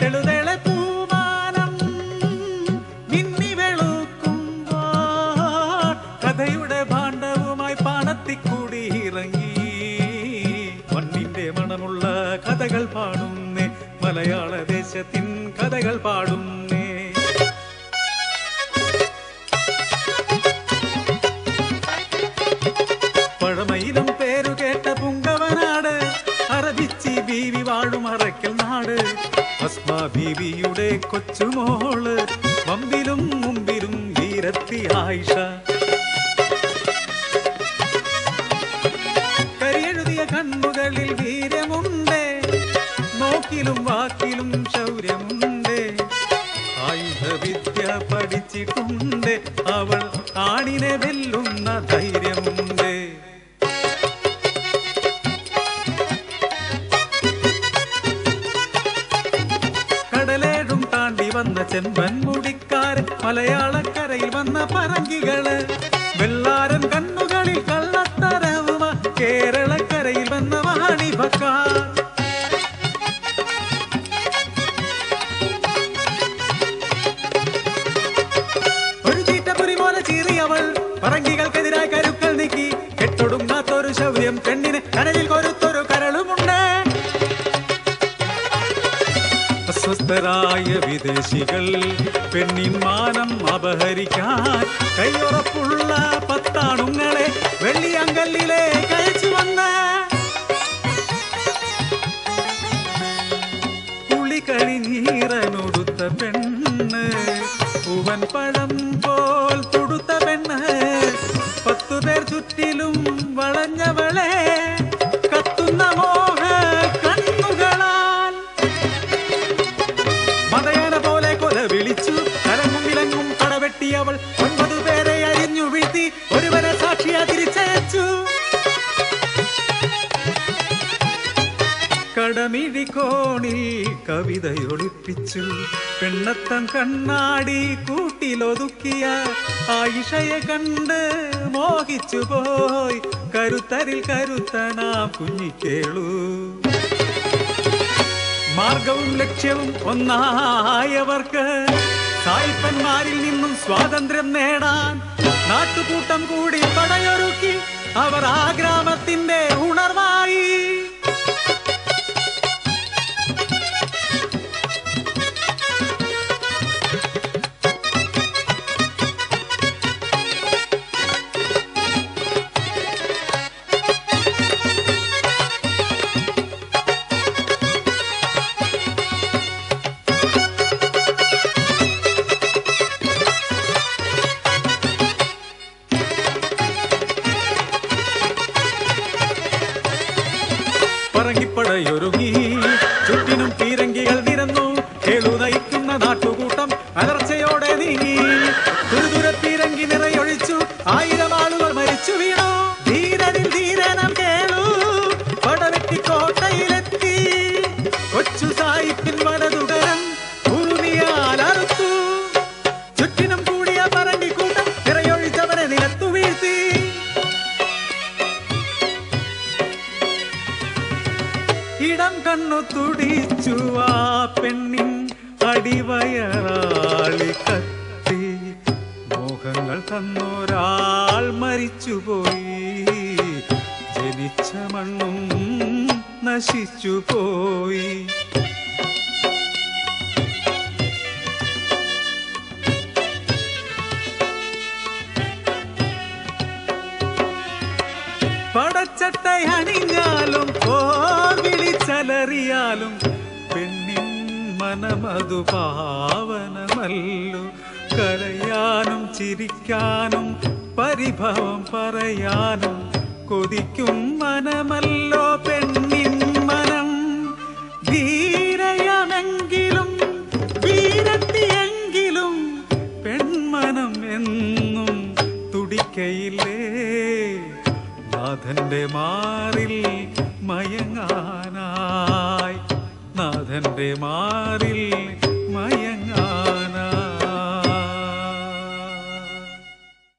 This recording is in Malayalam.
തെളുതെളെ പൂമാനം മിന്നി വെളുക്കുമ്പോൾ കഥയുടെ ഭാണ്ഡവുമായി പാണത്തിക്കൂടി ഇറങ്ങി മണ്ണിന്റെ മണമുള്ള കഥകൾ പാടുന്നേ മലയാള ദേശത്തിൻ കഥകൾ പാടുന്നേ പഴമയിലും പേരുകേട്ട പുങ്കവനാട് അറബിച്ചി ബീവി വാഴും അറയ്ക്കൽ നാട് അസ്മാ ബീവിയുടെ കൊച്ചുമോള് വമ്പിലും മുമ്പിലും വീരത്തി ആയിഷ കരിയെഴുതിയ കണ്ണുകളിൽ വീര്യമുണ്ട് നോക്കിലും വാക്കിലും ശൗര്യമുണ്ട് ആയുധവിദ്യ പഠിച്ചിട്ടുണ്ട് അവൾ ആണിനെ വെല്ലുന്ന ധൈര്യമുണ്ട് കടലേഴും താണ്ടി വന്ന ചെമ്പൻ മുടിക്കാരൻ മലയാളക്കരയിൽ വന്ന പറങ്കികള് വെള്ളാരൻ കണ്ണുകളിൽ കള്ളത്തരവുമ കേരളക്കരയിൽ വന്ന വാണിഭക്കാർ ഒരു ചീറ്റപ്പുരി പോലെ ചീറിയവൾ പറങ്കികൾക്കെതിരായി കരുക്കൾ നീക്കി കെട്ടൊടുങ്ങാത്തൊരു ശൗര്യം പെണ്ണിന് കനലിൽ കൊരുത്തൊരു കരളുമുണ്ട് അസ്വസ്ഥരായ വിദേശികൾ പെണ്ണിൻ മാനം അപഹരിക്കാൻ കയ്യുറപ്പുള്ള പത്താണുങ്ങളെ വെള്ളിയങ്കല്ലിലേക്ക് അയച്ചു വന്ന പുളി കഴിഞ്ഞീറനൊടുത്ത പെണ്ണ് പൂവൻ പഴം പോൽ തുടുത്ത പെണ്ണ് 10 പേർ ചുറ്റിലും വളഞ്ഞവളെ കത്തുന്ന മോഹ കണ്ണുകളാൽ മതയാന പോലെ കൊല വിളിച്ചു തലങ്ങും വിലങ്ങും കടവെട്ടിയവൾ 9 പേരെ അരിഞ്ഞു വീഴ്ത്തി ഒരുവരെ സാക്ഷിയാ തിരിച്ചയച്ചു കടമിഴിക്കോണിൽ കവിതയൊളിപ്പിച്ചു പെണ്ണത്തം കണ്ണാടി കൂട്ടിലൊതുക്കിയ ആയിഷയെ കണ്ട് മോഹിച്ചു പോയി കരുത്തരിൽ കരുത്തനാം കുഞ്ഞിക്കേളു മാർഗവും ലക്ഷ്യവും ഒന്നായവർക്ക് സായിപ്പന്മാരിൽ നിന്നും സ്വാതന്ത്ര്യം നേടാൻ നാട്ടുകൂട്ടം കൂടി പടയൊരുക്കി അവർ ആ ഗ്രാമത്തിന്റെ ഉണർവായി പറങ്കിപ്പടയൊരുങ്ങി ചുറ്റിനും പീരങ്കികൾ നിരന്നു കേളു നയിക്കുന്ന നാട്ടുകൂട്ടം അലർച്ചയോടെ നീങ്ങി തുരുതുര പീരങ്കി നിറയൊഴിച്ചു 1000 ആളുകൾ മരിച്ചു വീണു ധീരനിൽ ധീരനം കേളു പടവെട്ടി കോട്ടയിലെത്തി കൊച്ചു സായിപ്പിൻ വലതുകരം ഭൂമിയാൽ അറുത്തു ചുറ്റിനും കൂടിയ പറങ്കിക്കൂട്ടം നിറയൊഴിച്ചവനെ നിലത്തു വീഴ്ത്തി ഇടം കണ്ണു തുടിച്ചു ആ പെണ്ണിൻ അടിവയറാളി കത്തി മോഹങ്ങൾ തന്നൊരാൾ മരിച്ചുപോയി ജനിച്ച മണ്ണും നശിച്ചുപോയി പടച്ചട്ടை അണിഞ്ഞാലും പോർ വിളിച്ചലറിയാലും പെണ്ണിൻ മനമതു പാവനമല്ലോ കരയാനും ചിരിക്കാനും പരിഭവം പറയാനും കൊതിക്കും മനമല്ലോ പെണ്ണിൻ മനം ധീരയമെങ്കിലും വീരത്തിയെങ്കിലും പെൺമനം എന്നും തുടിക്കയില്ലേ നാഥന്റെ മാറിൽ മയങ്ങാനായി നാഥന്റെ മാറിൽ മയങ്ങ